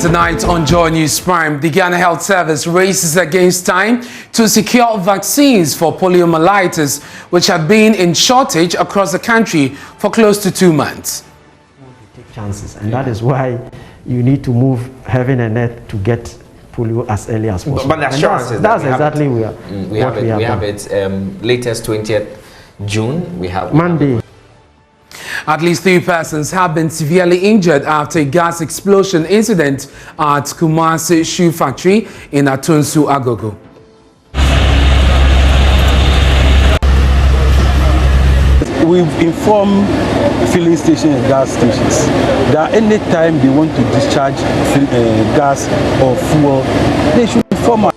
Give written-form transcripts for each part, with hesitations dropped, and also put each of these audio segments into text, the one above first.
Tonight on Joy News Prime, the Ghana Health Service races against time to secure vaccines for poliomyelitis, which had been in shortage across the country for close to 2 months. Take chances, and that is why you need to move heaven and earth to get polio as early as possible. But the assurance is that's exactly what we have it. We have it latest 20th June. We have Monday. At least 3 persons have been severely injured after a gas explosion incident at Kumasi Shoe Factory in Atunsu Agogo. We've informed filling stations and gas stations that any time they want to discharge gas or fuel, they should inform us.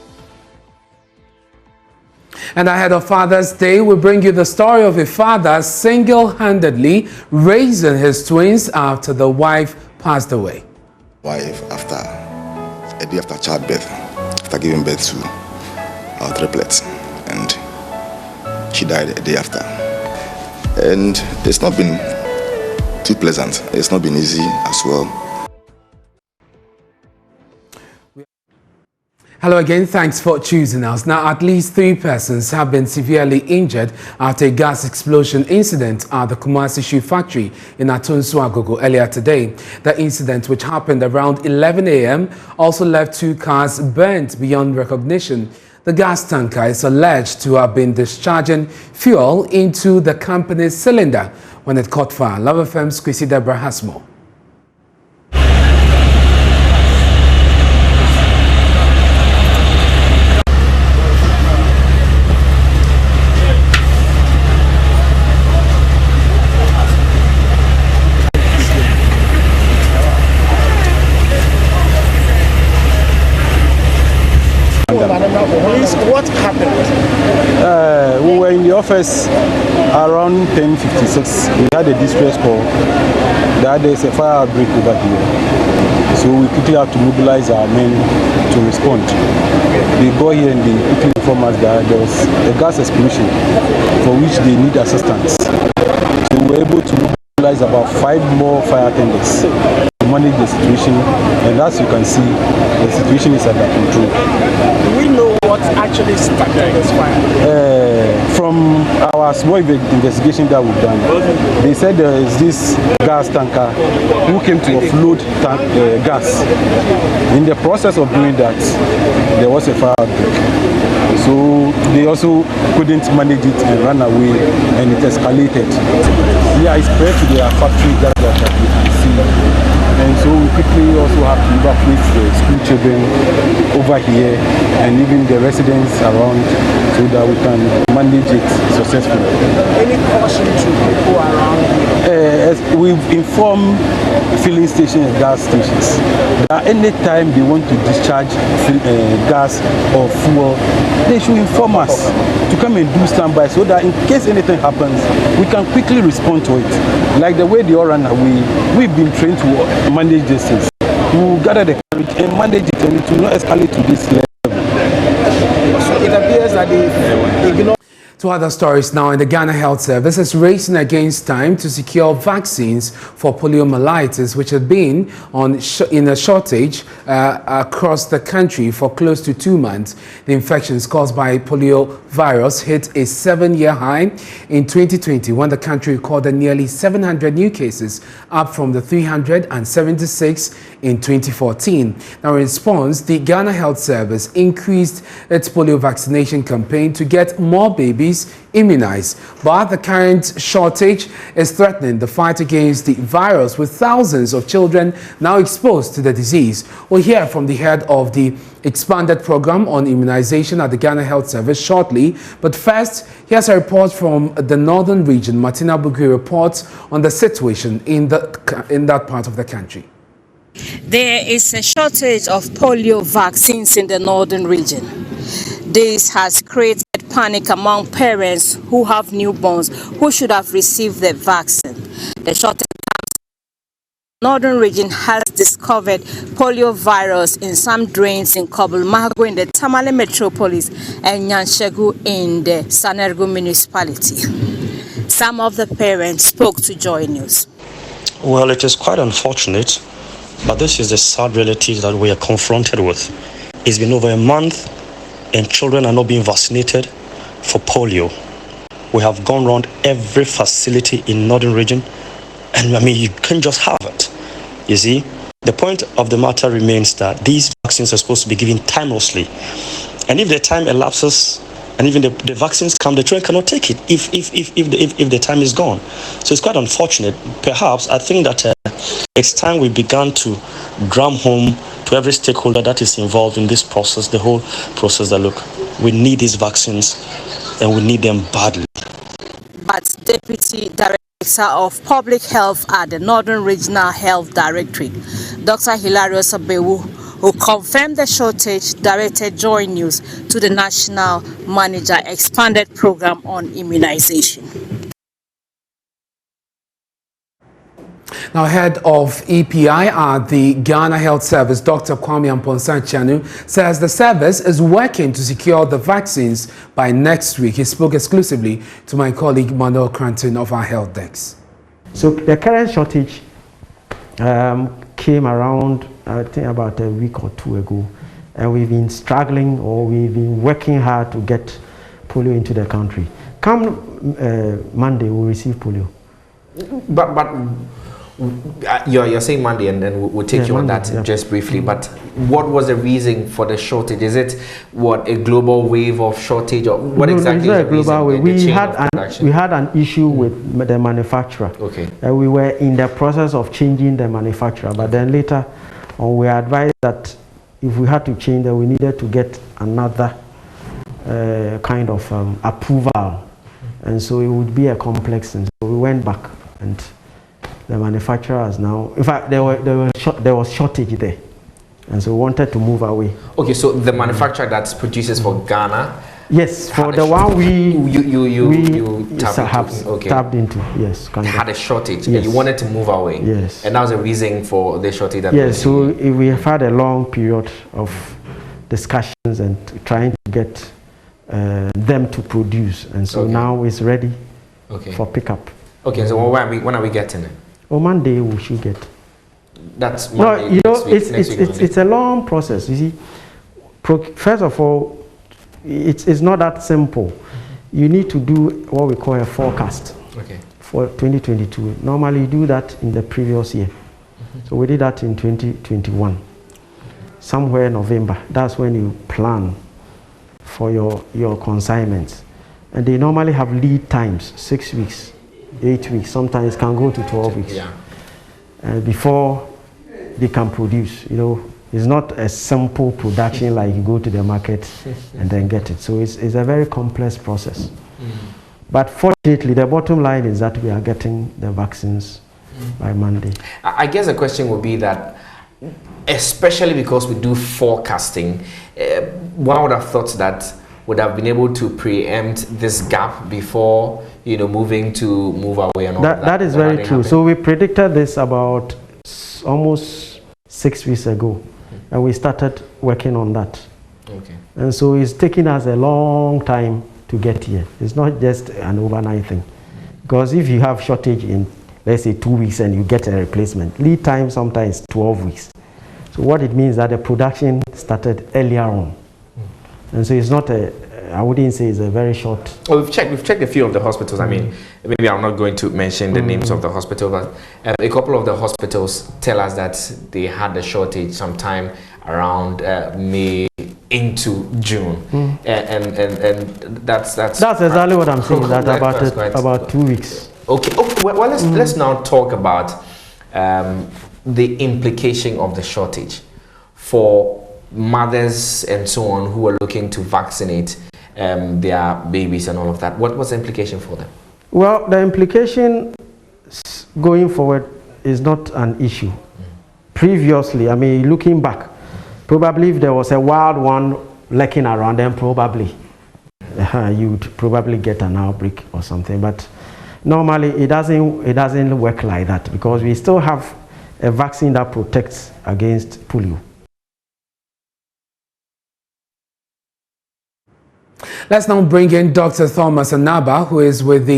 And ahead of Father's Day, we bring you the story of a father single-handedly raising his twins after the wife passed away. Wife, after a day after childbirth, after giving birth to our triplets, and she died a day after. And it's not been too pleasant. It's not been easy as well. Hello again, thanks for choosing us. Now, at least 3 persons have been severely injured after a gas explosion incident at the Kumasi Shoe Factory in Atunsu Agogo earlier today. The incident, which happened around 11 a.m., also left 2 cars burnt beyond recognition. The gas tanker is alleged to have been discharging fuel into the company's cylinder when it caught fire. Love FM's Chrissy Deborah has more. What happened? We were in the office around 10:56. We had a distress call that there's a fire outbreak over here. So we quickly had to mobilize our men to respond. They got here and they quickly informed us that there was a gas explosion for which they need assistance. So we were able to mobilize about 5 more fire tenders to manage the situation, and as you can see, the situation is under control. Do we know what actually started this fire? From our small investigation that we've done, they said there is this gas tanker who came to offload gas. In the process of doing that, there was a fire outbreak. So they also couldn't manage it and ran away, and it escalated. Yeah, it spread to their factory that you can see. And so we quickly also have to evacuate the school children over here and even the residents around so that we can manage it successfully. Any caution to people around here? We've informed filling stations and gas stations that any time they want to discharge gas or fuel, they should inform us to come and do standby so that in case anything happens, we can quickly respond to it. Like the way they all ran away, we've been trained to manage these things. We will gather the courage and manage it, and it will not escalate to this level. So it appears that they ignore. To other stories now, in the Ghana Health Service is racing against time to secure vaccines for poliomyelitis, which had been in a shortage across the country for close to 2 months. The infections caused by poliovirus hit a 7-year high in 2020 when the country recorded nearly 700 new cases, up from the 376 in 2014. Now, in response, the Ghana Health Service increased its polio vaccination campaign to get more babies immunized, but the current shortage is threatening the fight against the virus, with thousands of children now exposed to the disease. We'll hear from the head of the expanded program on immunization at the Ghana Health Service shortly, but first, here's a report from the northern region. Martina Bugui reports on the situation in that part of the country. There is a shortage of polio vaccines in the northern region. This has created panic among parents who have newborns who should have received the vaccine. The shortage northern region has discovered poliovirus in some drains in Kobulmago in the Tamale metropolis and Nyanshegu in the Sanergu municipality. Some of the parents spoke to Joy News. Well, it is quite unfortunate But this is the sad reality that we are confronted with. It's been over a month and children are not being vaccinated for polio. We have gone around every facility in Northern Region, and I mean, you can't just have it. You see, the point of the matter remains that these vaccines are supposed to be given timelessly. And if the time elapses, and even the vaccines come, the children cannot take it if the time is gone. So it's quite unfortunate. Perhaps I think that it's time we began to drum home to every stakeholder that is involved in this process, the whole process, that look, we need these vaccines and we need them badly. But Deputy Director of Public Health at the Northern Regional Health Directorate, Dr. Hilarious Abewu, who confirmed the shortage, directed Joy News to the National Manager Expanded Program on Immunization. Now, head of EPI at the Ghana Health Service, Dr. Kwame Amponsah-Chanu, says the service is working to secure the vaccines by next week. He spoke exclusively to my colleague Manuel Cranton of our health desk. So the current shortage came around, I think, about a week or two ago, and we've been struggling, or we've been working hard to get polio into the country. Come Monday, we'll receive polio. But you're saying Monday, and then we'll take you on Monday, that just briefly. But what was the reason for the shortage? Is it a global wave of shortage, or what exactly is the global wave. reason? We had an issue with the manufacturer. Okay. We were in the process of changing the manufacturer, but then later on we advised that if we had to change, that we needed to get another kind of approval, and so it would be a complex thing. So we went back, and the manufacturer has now, in fact, there was shortage there, and so we wanted to move away. Okay, so the manufacturer that produces for Ghana. Yes, for the one you tapped into. Yes, kind of. Had a shortage, yes. and you wanted to move away. Yes, and that was the reason for the shortage. That yes, so we have had a long period of discussions and trying to get them to produce, and so now it's ready for pickup. Okay, so when are we getting it? On Monday we should get. That's Monday. No, you know, it's a long process. You see, first of all, it's not that simple. You need to do what we call a forecast for 2022. Normally you do that in the previous year. So we did that in 2021. Somewhere in November, that's when you plan for your consignments. And they normally have lead times, 6 weeks, 8 weeks, sometimes can go to 12 weeks before they can produce. You know, it's not a simple production like you go to the market and then get it. So it's a very complex process. But fortunately, the bottom line is that we are getting the vaccines by Monday. I guess the question would be that, especially because we do forecasting, one would have thought that would have been able to preempt this gap before, moving to move away and all that. That is very true. So we predicted this about almost 6 weeks ago, and we started working on that. Okay. And so it's taking us a long time to get here. It's not just an overnight thing, because if you have shortage in, let's say, 2 weeks and you get a replacement, lead time sometimes 12 weeks. So what it means that the production started earlier on. And so it's not I wouldn't say it's a very short. Well, we've checked a few of the hospitals. I mean, maybe I'm not going to mention the names of the hospital, but a couple of the hospitals tell us that they had a shortage sometime around May into June, and that's exactly what I'm saying. That about 2 weeks. Okay. Well, let's now talk about the implication of the shortage for mothers and so on who are looking to vaccinate their babies and all of that. What's the implication for them? Well, the implication going forward is not an issue. Previously, I mean, looking back, probably if there was a wild one lurking around, then probably you'd probably get an outbreak or something. But normally it doesn't work like that, because we still have a vaccine that protects against polio. Let's now bring in Dr. Thomas Anaba, who is the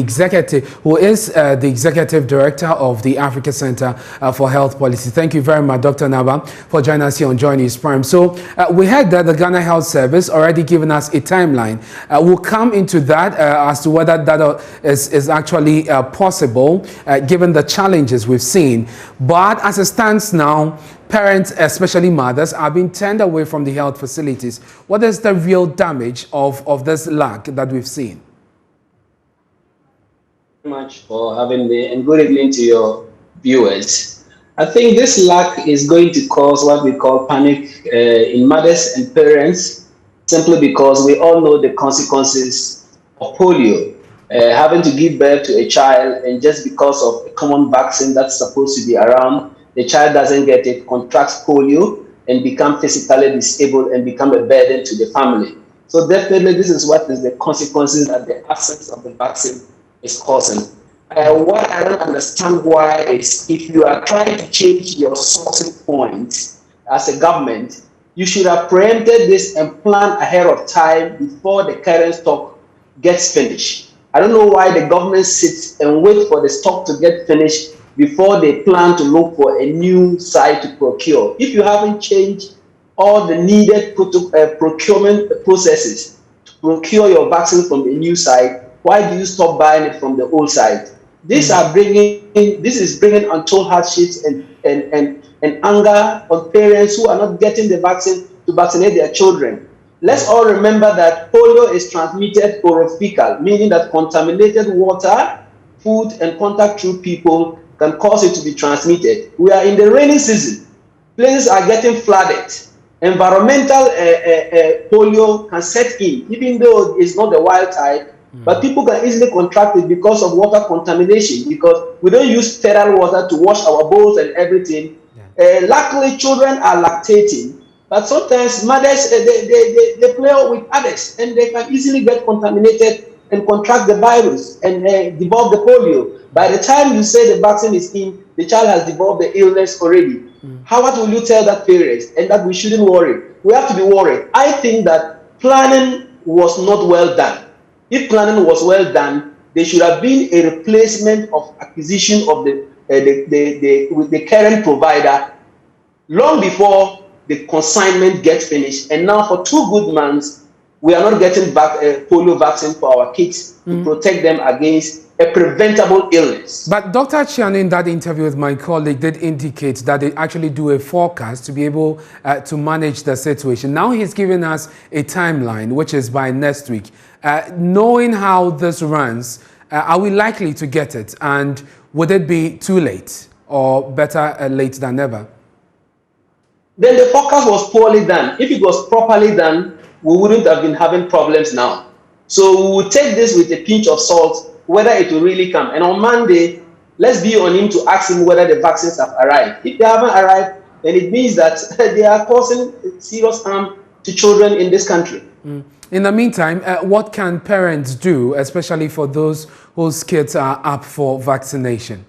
executive director of the Africa Center for Health Policy. Thank you very much, Dr. Anaba, for joining us here on Joy News Prime. So we heard that the Ghana Health Service already given us a timeline. We'll come into that as to whether that is actually possible, given the challenges we've seen. But as it stands now, parents, especially mothers, are being turned away from the health facilities. What is the real damage of this lack that we've seen? Thank you very much for having me, and good evening to your viewers. I think this lack is going to cause what we call panic in mothers and parents, simply because we all know the consequences of polio. Having to give birth to a child, and just because of a common vaccine that's supposed to be around, the child doesn't get it, contracts polio, and become physically disabled and become a burden to the family. So definitely this is what is the consequences that the absence of the vaccine is causing. What I don't understand why is, if you are trying to change your sourcing points as a government, you should have preempted this and planned ahead of time before the current stock gets finished. I don't know why the government sits and waits for the stock to get finished before they plan to look for a new site to procure. If you haven't changed all the needed procurement processes to procure your vaccine from the new site, why do you stop buying it from the old site? This is bringing untold hardships and anger on parents who are not getting the vaccine to vaccinate their children. Let's all remember that polio is transmitted orophycal, meaning that contaminated water, food, and contact through people can cause it to be transmitted. We are in the rainy season. Places are getting flooded. Environmental polio can set in, even though it's not the wild type, but people can easily contract it because of water contamination, because we don't use sterile water to wash our bowls and everything. Luckily, children are lactating, but sometimes mothers, they play with others, and they can easily get contaminated and contract the virus and develop the polio. By the time you say the vaccine is in, the child has developed the illness already. What will you tell that parents? And that we shouldn't worry. We have to be worried. I think that planning was not well done. If planning was well done, there should have been a replacement of acquisition of with the current provider long before the consignment gets finished. And now for 2 good months, we are not getting polio vaccine for our kids to protect them against a preventable illness. But Dr. Chiano, in that interview with my colleague, did indicate that they actually do a forecast to be able to manage the situation. Now he's giving us a timeline, which is by next week. Knowing how this runs, are we likely to get it? And would it be too late, or better late than never? Then the forecast was poorly done. If it was properly done, we wouldn't have been having problems now. So we will take this with a pinch of salt, whether it will really come. And on Monday, let's be on him to ask him whether the vaccines have arrived. If they haven't arrived, then it means that they are causing serious harm to children in this country. In the meantime, what can parents do, especially for those whose kids are up for vaccination?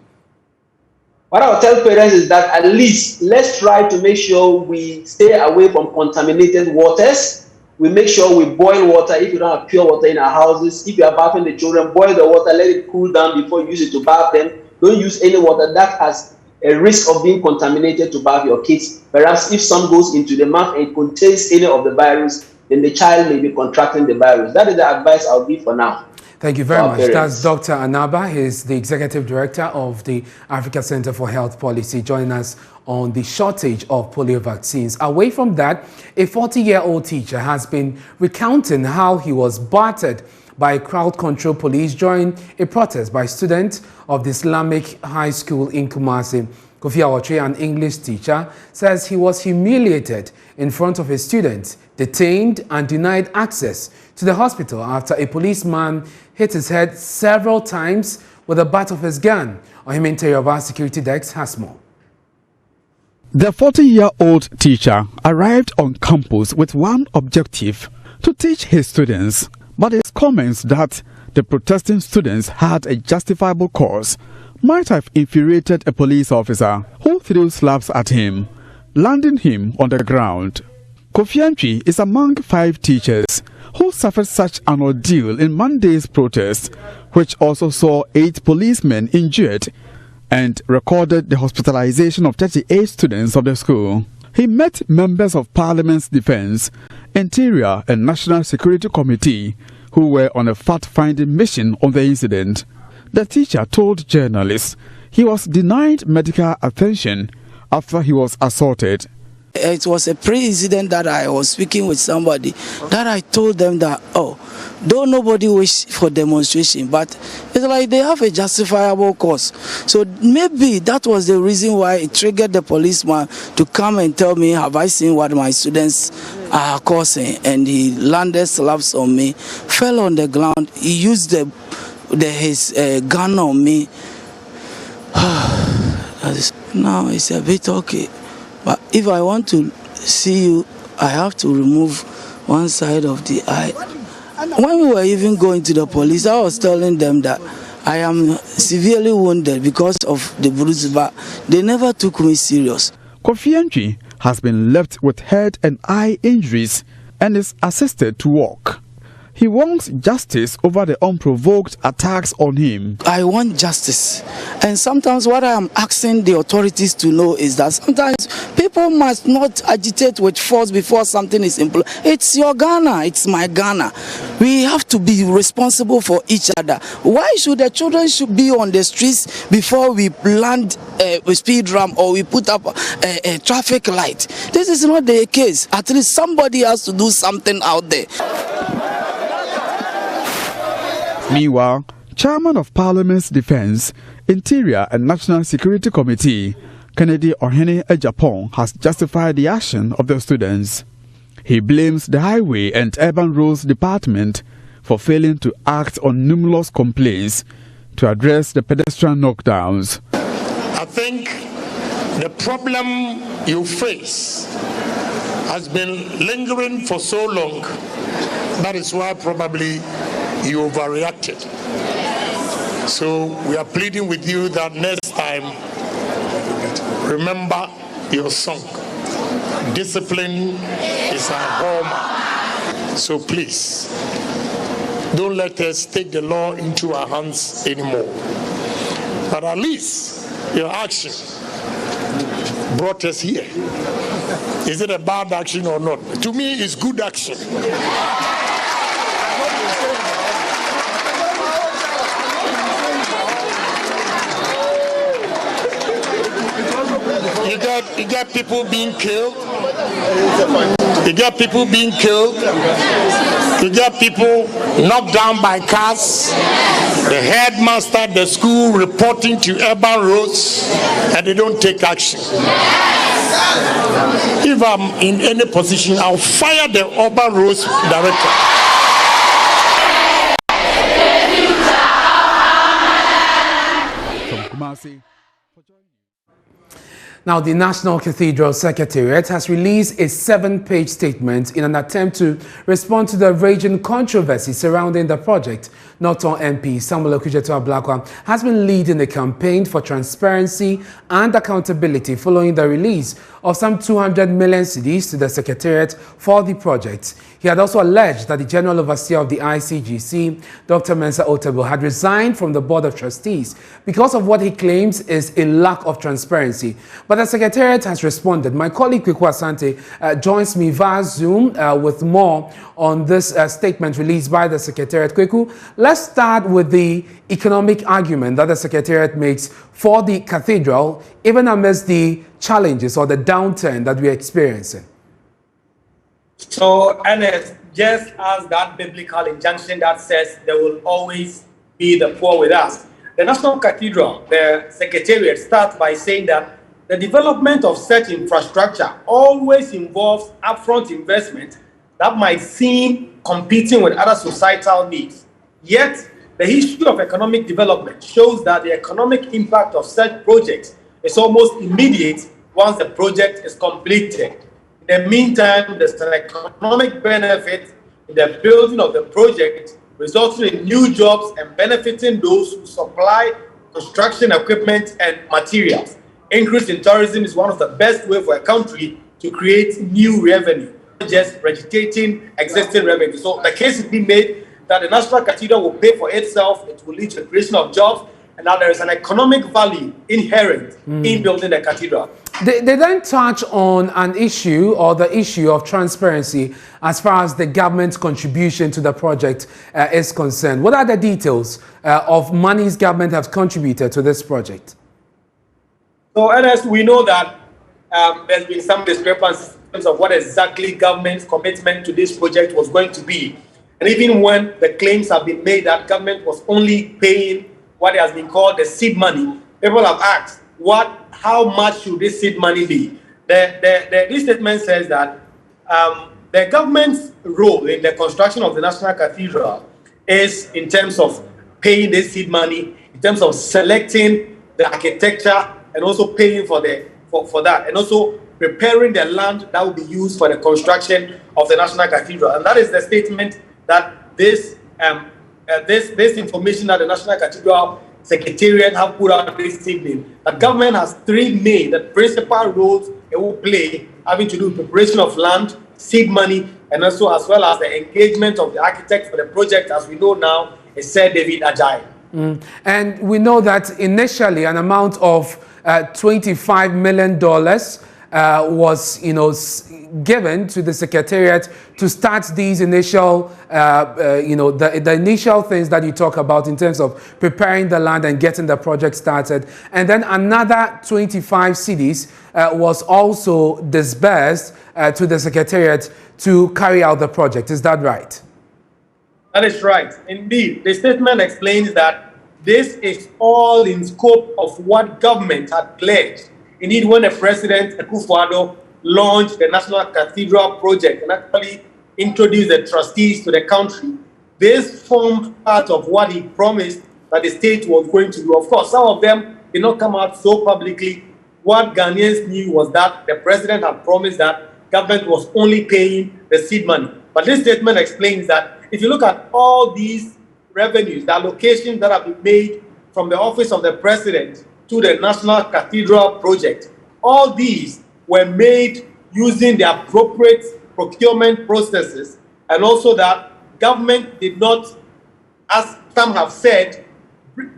What I will tell parents is that at least let's try to make sure we stay away from contaminated waters. We make sure we boil water if you don't have pure water in our houses. If you are bathing the children, boil the water, let it cool down before you use it to bath them. Don't use any water that has a risk of being contaminated to bath your kids. Perhaps if some goes into the mouth and contains any of the virus, then the child may be contracting the virus. That is the advice I'll give for now. Thank you very much. That's Dr. Anaba. He's the Executive Director of the Africa Center for Health Policy, joining us on the shortage of polio vaccines. Away from that, a 40-year-old teacher has been recounting how he was battered by crowd control police during a protest by students of the Islamic High School in Kumasi. Kofi Awotwe, an English teacher, says he was humiliated in front of his students, detained and denied access to the hospital after a policeman hit his head several times with the butt of his gun. Ohim Interior of our security desk has more. The 40-year-old teacher arrived on campus with one objective: to teach his students. But his comments that the protesting students had a justifiable cause might have infuriated a police officer who threw slaps at him, landing him on the ground. Kofi Antwi is among 5 teachers who suffered such an ordeal in Monday's protest, which also saw 8 policemen injured and recorded the hospitalization of 38 students of the school. He met members of Parliament's Defense, Interior and National Security Committee who were on a fact-finding mission on the incident. The teacher told journalists he was denied medical attention after he was assaulted. It was a pre-incident that I was speaking with somebody that I told them that, though nobody wish for demonstration, but it's like they have a justifiable cause. So maybe that was the reason why it triggered the policeman to come and tell me, have I seen what my students are causing? And he landed slaps on me, fell on the ground. He used his gun on me. Now it's a bit okay. But if I want to see you, I have to remove one side of the eye. When we were even going to the police, I was telling them that I am severely wounded because of the bruise, but they never took me serious. Kofi Antwi has been left with head and eye injuries and is assisted to walk. He wants justice over the unprovoked attacks on him. I want justice. And sometimes what I am asking the authorities to know is that sometimes people must not agitate with force before something is implemented. It's your Ghana, it's my Ghana. We have to be responsible for each other. Why should the children be on the streets before we land a speed ramp or we put up a traffic light? This is not the case. At least somebody has to do something out there. Meanwhile, Chairman of Parliament's Defense, Interior and National Security Committee, Kennedy Ohene Ejapon, has justified the action of the students. He blames the Highway and Urban Roads Department for failing to act on numerous complaints to address the pedestrian knockdowns. I think the problem you face has been lingering for so long. That is why probably you overreacted. So we are pleading with you that next time, remember your song. Discipline is our hallmark. So please, don't let us take the law into our hands anymore. But at least your action brought us here. Is it a bad action or not? To me, it's good action. You got people being killed. You got people being killed. You got people knocked down by cars. The headmaster at the school reporting to urban roads, and they don't take action. If I'm in any position, I'll fire the urban roads director. Now, the National Cathedral Secretariat has released a 7-page statement in an attempt to respond to the raging controversy surrounding the project. Norton MP Samuel Okudzeto-Ablakwa has been leading a campaign for transparency and accountability following the release of some 200 million cedis to the Secretariat for the project. He had also alleged that the General Overseer of the ICGC, Dr. Mensa Otabo, had resigned from the Board of Trustees because of what he claims is a lack of transparency. But the Secretariat has responded. My colleague Kweku Asante joins me via Zoom with more on this statement released by the Secretariat. Kweku, let's start with the economic argument that the Secretariat makes for the cathedral, even amidst the challenges or the downturn that we're experiencing. So, Ernest, just as that biblical injunction that says there will always be the poor with us, the National Cathedral, the Secretariat, starts by saying that the development of such infrastructure always involves upfront investment that might seem competing with other societal needs. Yet, the history of economic development shows that the economic impact of such projects is almost immediate once the project is completed. In the meantime, there's an economic benefit in the building of the project, resulting in new jobs and benefiting those who supply construction equipment and materials. Increase in tourism is one of the best ways for a country to create new revenue. just regurgitating existing revenue. So the case is being made that the National Cathedral will pay for itself, it will lead to the creation of jobs, and now there is an economic value inherent in building the cathedral. They then touch on an issue, or the issue of transparency as far as the government's contribution to the project is concerned. What are the details of monies government has contributed to this project? So, Ernest, we know that there's been some discrepancies in terms of what exactly government's commitment to this project was going to be. And even when the claims have been made that government was only paying what has been called the seed money, people have asked, how much should this seed money be? This statement says that the government's role in the construction of the National Cathedral is in terms of paying this seed money, in terms of selecting the architecture, and also paying for that, and also preparing the land that will be used for the construction of the National Cathedral. And that is the statement that this information that the National Cathedral Secretariat have put out this evening. The government has three main, the principal roles it will play, having to do with preparation of land, seed money, and also as well as the engagement of the architect for the project, as we know now, is Sir David Ajayi. And we know that initially an amount of $25 million was, given to the Secretariat to start these initial, the initial things that you talk about in terms of preparing the land and getting the project started. And then another 25 cedis was also disbursed to the Secretariat to carry out the project. Is that right? That is right. Indeed, the statement explains that this is all in scope of what government had pledged. Indeed, when the President, Akufo-Addo, launched the National Cathedral project and actually introduced the trustees to the country, this formed part of what he promised that the state was going to do. Of course, some of them did not come out so publicly. What Ghanaians knew was that the President had promised that government was only paying the seed money. But this statement explains that if you look at all these revenues, the allocations that have been made from the office of the President to the National Cathedral project, all these were made using the appropriate procurement processes, and also that government did not, as some have said,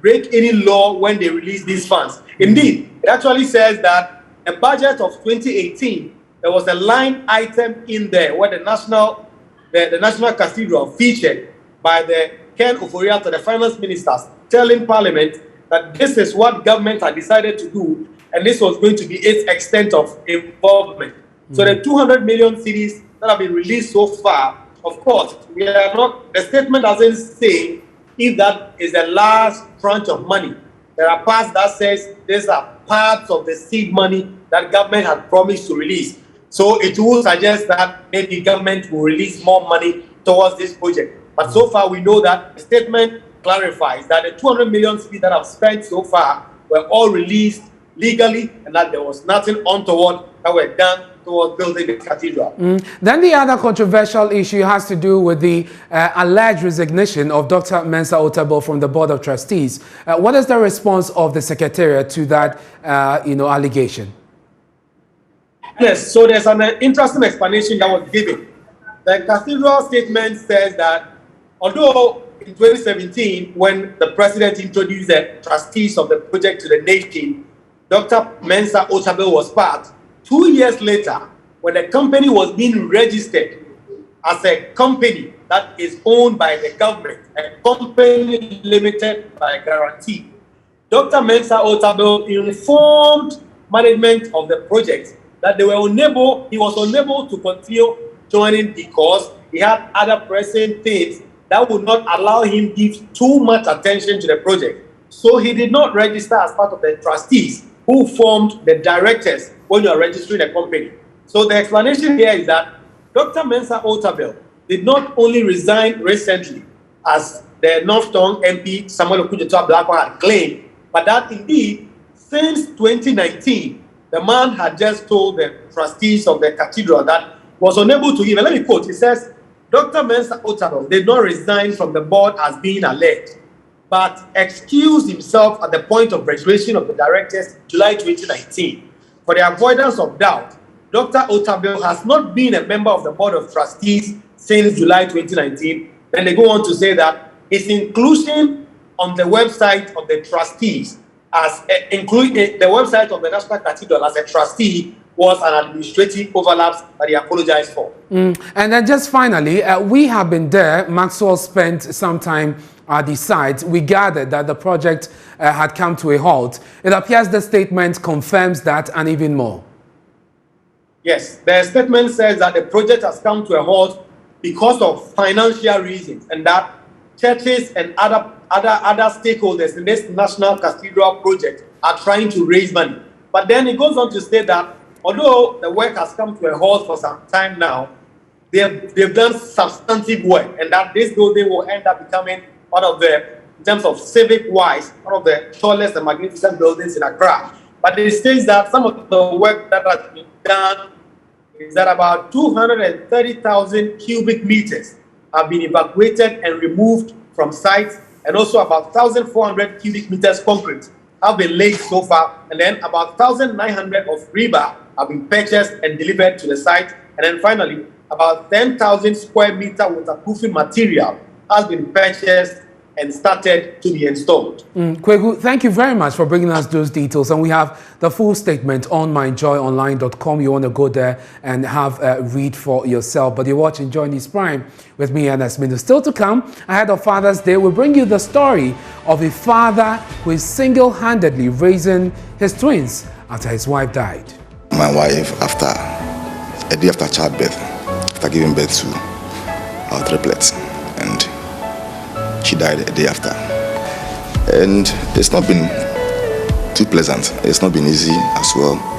break any law when they release these funds. Indeed, it actually says that a budget of 2018, there was a line item in there where the National Cathedral featured by the Ken Ofori-Atta, the finance ministers, telling Parliament that this is what government had decided to do, and this was going to be its extent of involvement. So the 200 million cedis that have been released so far, of course, the statement doesn't say if that is the last tranche of money. There are parts that says these are parts of the seed money that government had promised to release. So it will suggest that maybe government will release more money towards this project. But so far we know that the statement clarifies that the 200 million cedis that have spent so far were all released legally, and that there was nothing untoward that were done towards building the cathedral. Then the other controversial issue has to do with the alleged resignation of Dr. Mensa Otabo from the Board of Trustees. What is the response of the Secretariat to that allegation? Yes, so there's an interesting explanation that was given. The cathedral statement says that although in 2017, when the President introduced the trustees of the project to the nation, Dr. Mensa Otabo was part. 2 years later, when the company was being registered as a company that is owned by the government, a company limited by guarantee, Dr. Mensa Otabo informed management of the project that he was unable to continue joining because he had other pressing things that would not allow him to give too much attention to the project. So he did not register as part of the trustees who formed the directors when you are registering a company. So the explanation here is that Dr. Mensa Otabo did not only resign recently, as the North Tongue MP Samuel Okujeto-Ablakwa had claimed, but that indeed, since 2019, the man had just told the trustees of the cathedral that was unable to give. And let me quote, he says, Dr. Mensa Otabo did not resign from the board as being alleged, but excused himself at the point of registration of the directors in July 2019. For the avoidance of doubt, Dr. Otabo has not been a member of the Board of Trustees since July 2019. Then they go on to say that his inclusion on the website of the trustees as including the website of the National Cathedral as a trustee was an administrative overlap that he apologized for. And then just finally, we have been there. Maxwell spent some time at the site. We gathered that the project had come to a halt. It appears the statement confirms that and even more. Yes, the statement says that the project has come to a halt because of financial reasons and that churches and other stakeholders in this national cathedral project are trying to raise money. But then it goes on to state that although the work has come to a halt for some time now, they've done substantive work and that this building will end up becoming one of the, in terms of civic-wise, one of the tallest and magnificent buildings in Accra. But it states that some of the work that has been done is that about 230,000 cubic meters have been evacuated and removed from sites, and also about 1,400 cubic meters concrete have been laid so far, and then about 1,900 of rebar have been purchased and delivered to the site, and then finally about 10,000 square meter waterproofing material has been purchased and started to be installed. Kwegu, thank you very much for bringing us those details. And we have the full statement on myjoyonline.com. You want to go there and have a read for yourself. But you're watching Joy News Prime with me, Ernest Minu. Still to come, ahead of Father's Day, we'll bring you the story of a father who is single-handedly raising his twins after his wife died. My wife, after a day after childbirth, after giving birth to our triplets, and she died a day after. And it's not been too pleasant. It's not been easy as well.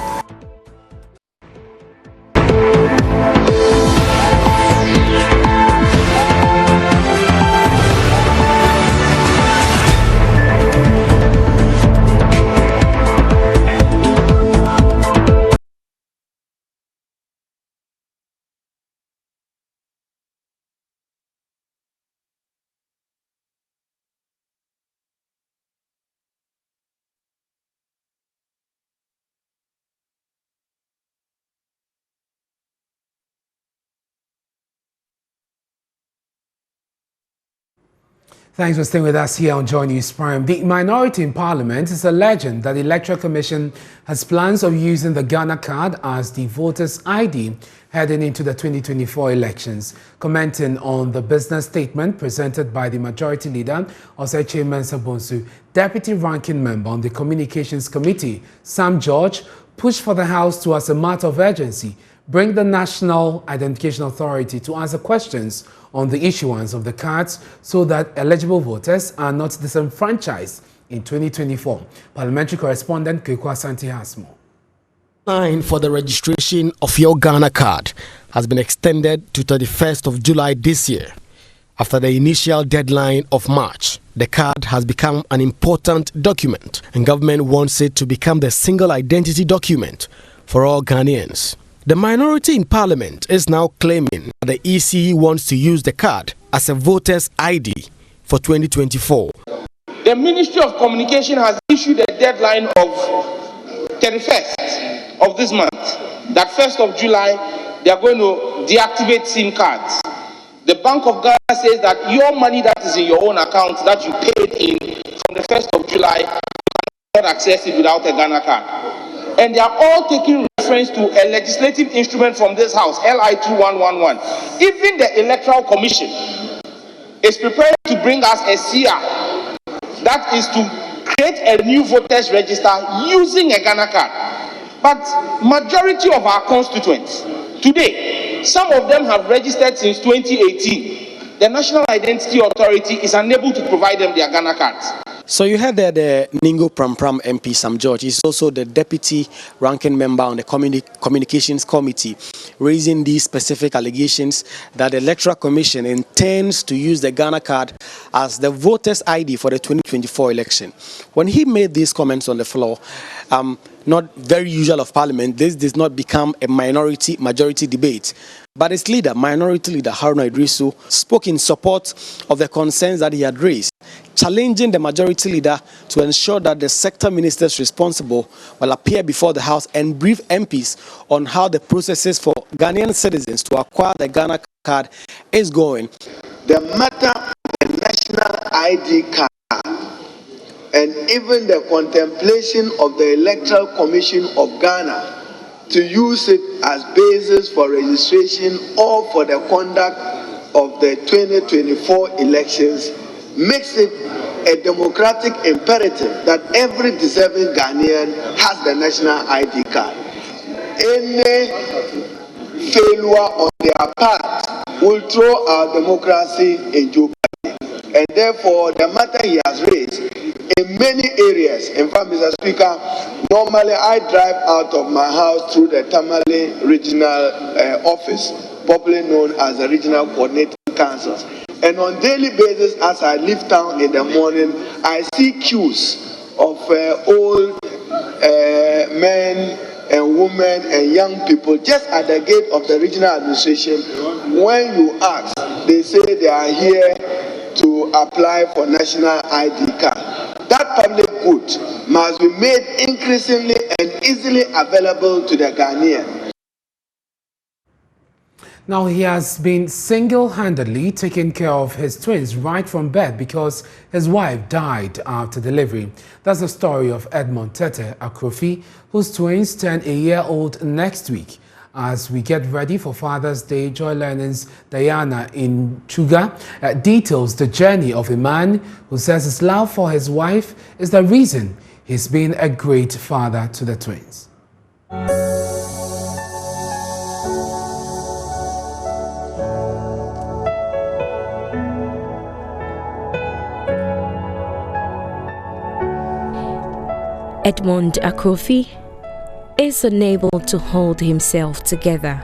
Thanks for staying with us here on Joy News Prime. The minority in Parliament is alleging that the Electoral Commission has plans of using the Ghana card as the voters' ID heading into the 2024 elections. Commenting on the business statement presented by the Majority Leader, Oseche Mensa, Deputy Ranking Member on the Communications Committee, Sam George, pushed for the House to, as a matter of urgency, bring the National Identification Authority to answer questions on the issuance of the cards so that eligible voters are not disenfranchised in 2024. Parliamentary correspondent Keiko Asante has more. Line for the registration of your Ghana card has been extended to 31st of July this year. After the initial deadline of March, the card has become an important document and government wants it to become the single identity document for all Ghanaians. The minority in Parliament is now claiming that the EC wants to use the card as a voter's ID for 2024. The Ministry of Communication has issued a deadline of 31st of this month, that 1st of July, they are going to deactivate SIM cards. The Bank of Ghana says that your money that is in your own account that you paid in from the 1st of July, you cannot access it without a Ghana card. And they are all taking reference to a legislative instrument from this house, LI 2111. Even the Electoral Commission is preparing to bring us a CR that is to create a new voters register using a Ghana card. But majority of our constituents today, some of them have registered since 2018. The National Identity Authority is unable to provide them their Ghana cards. So you heard that the Ningo Pram MP Sam George is also the deputy ranking member on the Communications Committee, raising these specific allegations that the Electoral Commission intends to use the Ghana card as the voters' ID for the 2024 election. When he made these comments on the floor, not very usual of Parliament, this did not become a minority-majority debate. But its leader, Minority Leader Haruna Idrisu, spoke in support of the concerns that he had raised, challenging the Majority Leader to ensure that the sector ministers responsible will appear before the House and brief MPs on how the processes for Ghanaian citizens to acquire the Ghana card is going. The matter of the national ID card and even the contemplation of the Electoral Commission of Ghana to use it as basis for registration or for the conduct of the 2024 elections makes it a democratic imperative that every deserving Ghanaian has the national ID card. Any failure on their part will throw our democracy in jeopardy. And therefore, the matter he has raised in many areas, in fact, Mr. Speaker, normally I drive out of my house through the Tamale Regional Office, popularly known as the Regional Coordinating Councils. And on daily basis, as I leave town in the morning, I see queues of old men and women and young people just at the gate of the regional administration. When you ask, they say they are here to apply for national ID card. That public good must be made increasingly and easily available to the Ghanaian. Now, he has been single-handedly taking care of his twins right from birth because his wife died after delivery. That's the story of Edmond Tete Akrofi, whose twins turn a year old next week. As we get ready for Father's Day, Joy Learning's Diana in Chuga details the journey of a man who says his love for his wife is the reason he's been a great father to the twins. Edmond Akrofi is unable to hold himself together.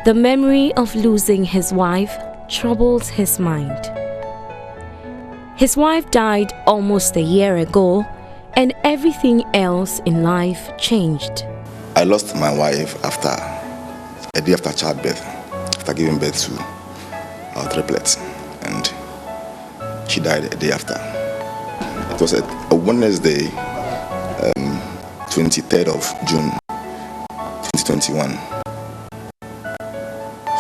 The memory of losing his wife troubles his mind. His wife died almost a year ago, and everything else in life changed. I lost my wife after a day after childbirth, after giving birth to our triplets, and she died a day after. It was a Wednesday, 23rd of June 2021.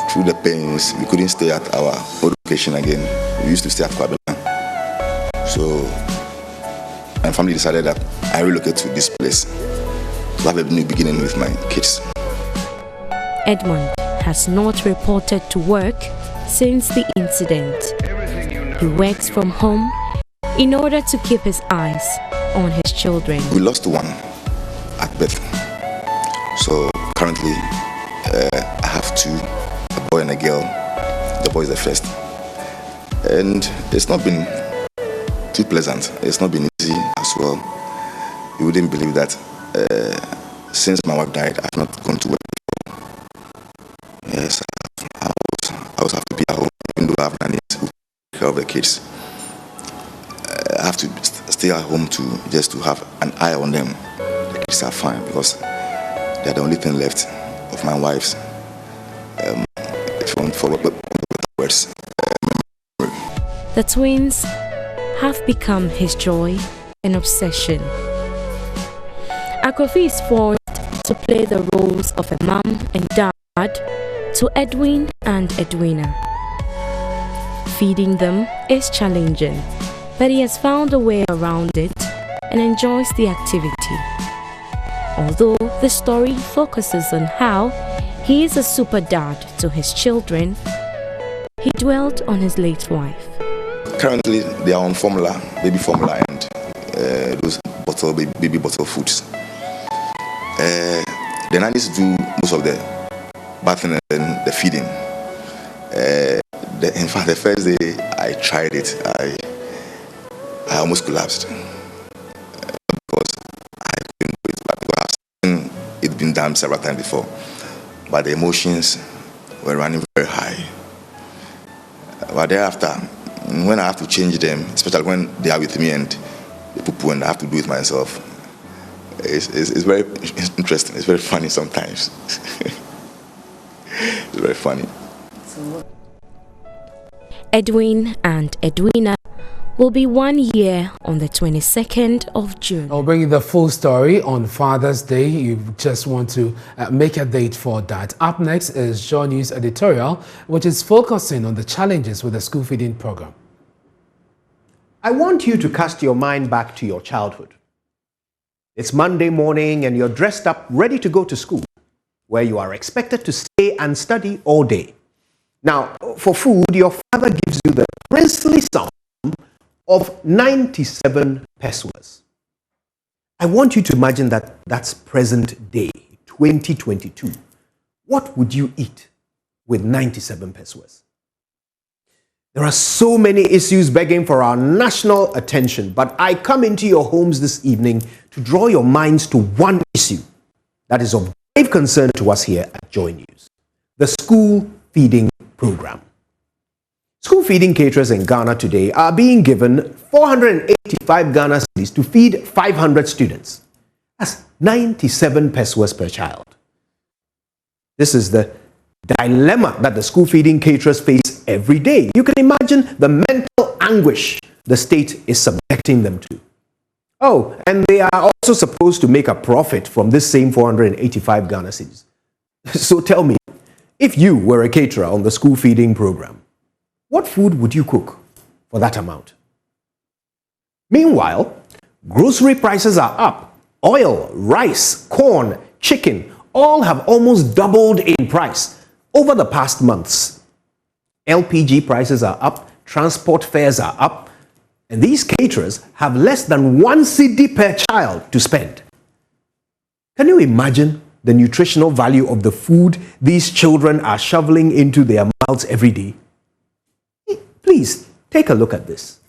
Through the pains, we couldn't stay at our old location again. We used to stay at Kwabena. So my family decided that I relocate to this place to have a new beginning with my kids. Edmond has not reported to work since the incident. He works from home in order to keep his eyes on his children. We lost one at birth. So currently I have two, a boy and a girl. The boy is the first. And it's not been too pleasant. It's not been easy as well. You wouldn't believe that since my wife died, I've not gone to work before. Yes, I always have to be at home, even though I have nannies who take care of the kids. I have to stay at home just to have an eye on them. The kids are fine because they are the only thing left of my wife's words. The twins have become his joy and obsession. Akrofi is forced to play the roles of a mom and dad to Edwin and Edwina. Feeding them is challenging, but he has found a way around it and enjoys the activity. Although the story focuses on how he is a super dad to his children, he dwelt on his late wife. Currently, they are on formula, baby formula, and those baby bottle foods. The nannies do most of the bathing and the feeding. In fact, the first day I tried it, I almost collapsed because I couldn't do it. But I've seen it been done several times before, but the emotions were running very high. But thereafter, And when I have to change them, especially when they are with me and they poo-poo and I have to do it myself, it's very interesting. It's very funny sometimes. It's very funny. Edwin and Edwina will be 1 year on the 22nd of June. I'll bring you the full story on Father's Day. You just want to make a date for that. Up next is Joy News editorial, which is focusing on the challenges with the school feeding program. I want you to cast your mind back to your childhood. It's Monday morning and you're dressed up, ready to go to school, where you are expected to stay and study all day. Now, for food, your father gives you the princely sum of 97 pesewas. I want you to imagine that that's present day, 2022. What would you eat with 97 pesewas? There are so many issues begging for our national attention, but I come into your homes this evening to draw your minds to one issue that is of grave concern to us here at Joy News: the school feeding program. School feeding caterers in Ghana today are being given 485 Ghana cedis to feed 500 students. That's 97 pesewas per child. This is the dilemma that the school feeding caterers face every day. You can imagine the mental anguish the state is subjecting them to. Oh, and they are also supposed to make a profit from this same 485 Ghana cedis. So tell me, if you were a caterer on the school feeding program, what food would you cook for that amount? Meanwhile, grocery prices are up. Oil, rice, corn, chicken, all have almost doubled in price over the past months. LPG prices are up, transport fares are up, and these caterers have less than 1 cedi per child to spend. Can you imagine the nutritional value of the food these children are shoveling into their mouths every day? Please, take a look at this.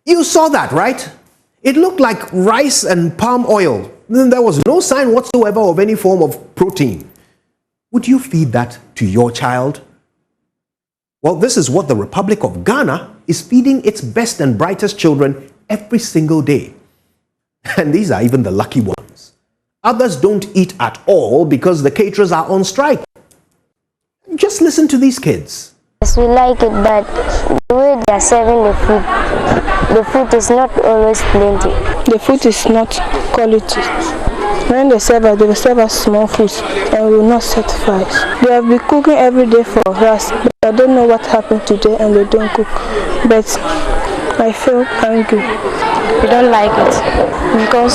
You saw that, right? It looked like rice and palm oil. There was no sign whatsoever of any form of protein. Would you feed that to your child? Well, this is what the Republic of Ghana is feeding its best and brightest children every single day. And these are even the lucky ones. Others don't eat at all because the caterers are on strike. Just listen to these kids. Yes, we like it, but the way they are serving the food is not always plenty. The food is not quality. When they will serve us small foods and we will not satisfy. They have been cooking every day for us, but I don't know what happened today and they don't cook. But I feel angry. We don't like it because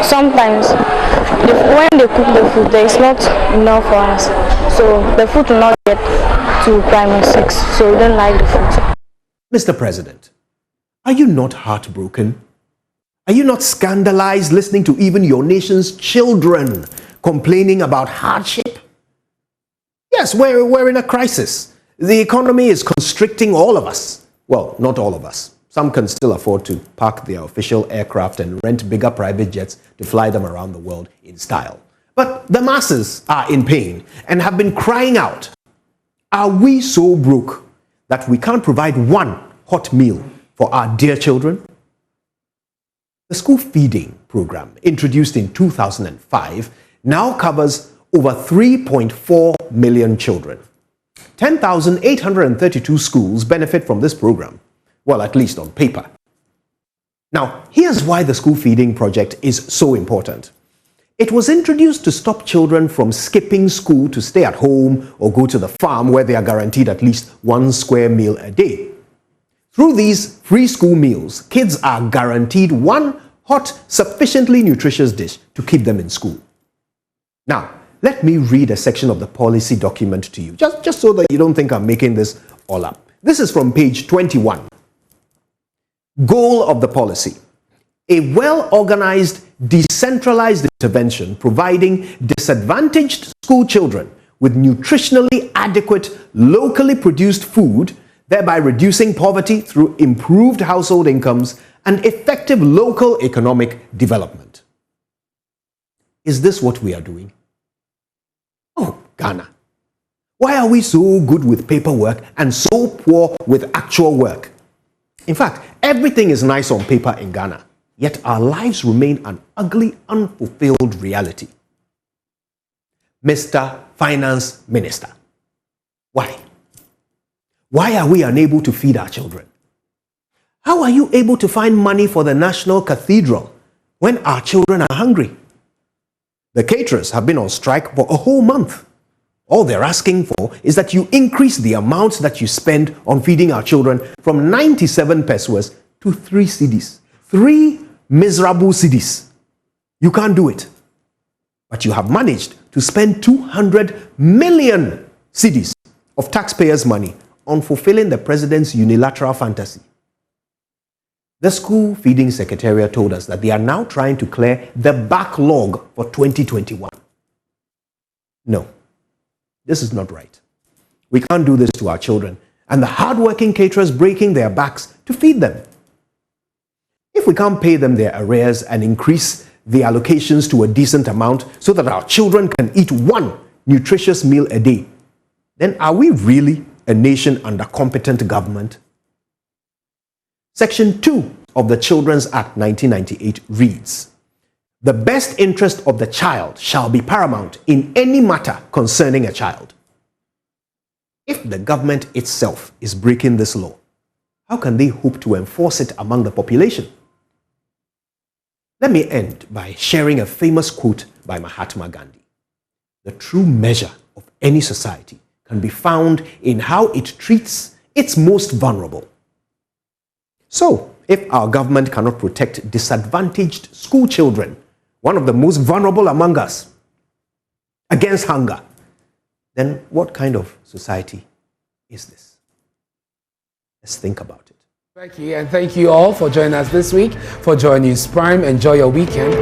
sometimes when they cook the food, there is not enough for us. So the food will not get to primary 6, so we don't like the food. Mr. President, are you not heartbroken? Are you not scandalized listening to even your nation's children complaining about hardship? Yes, we're in a crisis. The economy is constricting all of us. Well, not all of us. Some can still afford to park their official aircraft and rent bigger private jets to fly them around the world in style. But the masses are in pain and have been crying out. Are we so broke that we can't provide one hot meal for our dear children? The school feeding program, introduced in 2005, now covers over 3.4 million children. 10,832 schools benefit from this program. Well, at least on paper. Now, here's why the school feeding project is so important. It was introduced to stop children from skipping school to stay at home or go to the farm where they are guaranteed at least 1 square meal a day. Through these free school meals, kids are guaranteed one hot, sufficiently nutritious dish to keep them in school. Now, let me read a section of the policy document to you, just so that you don't think I'm making this all up. This is from page 21. Goal of the policy: a well-organized, decentralized intervention providing disadvantaged school children with nutritionally adequate, locally produced food, thereby reducing poverty through improved household incomes and effective local economic development. Is this what we are doing? Oh, Ghana. Why are we so good with paperwork and so poor with actual work? In fact, everything is nice on paper in Ghana, yet our lives remain an ugly, unfulfilled reality. Mr. Finance Minister, why? Why are we unable to feed our children? How are you able to find money for the National Cathedral when our children are hungry? The caterers have been on strike for a whole month. All they're asking for is that you increase the amounts that you spend on feeding our children from 97 pesos to 3 cedis. 3 miserable cedis. You can't do it. But you have managed to spend 200 million cedis of taxpayers' money on fulfilling the president's unilateral fantasy. The School Feeding Secretariat told us that they are now trying to clear the backlog for 2021. No, this is not right. We can't do this to our children and the hard-working caterers breaking their backs to feed them. If we can't pay them their arrears and increase the allocations to a decent amount so that our children can eat 1 nutritious meal a day, then are we really a nation under competent government? Section 2 of the Children's Act 1998 reads, "The best interest of the child shall be paramount in any matter concerning a child." If the government itself is breaking this law, how can they hope to enforce it among the population? Let me end by sharing a famous quote by Mahatma Gandhi. The true measure of any society can be found in how it treats its most vulnerable. So, if our government cannot protect disadvantaged school children, one of the most vulnerable among us, against hunger, then what kind of society is this? Let's think about it. Thank you, and thank you all for joining us this week. For Joy News Prime, enjoy your weekend.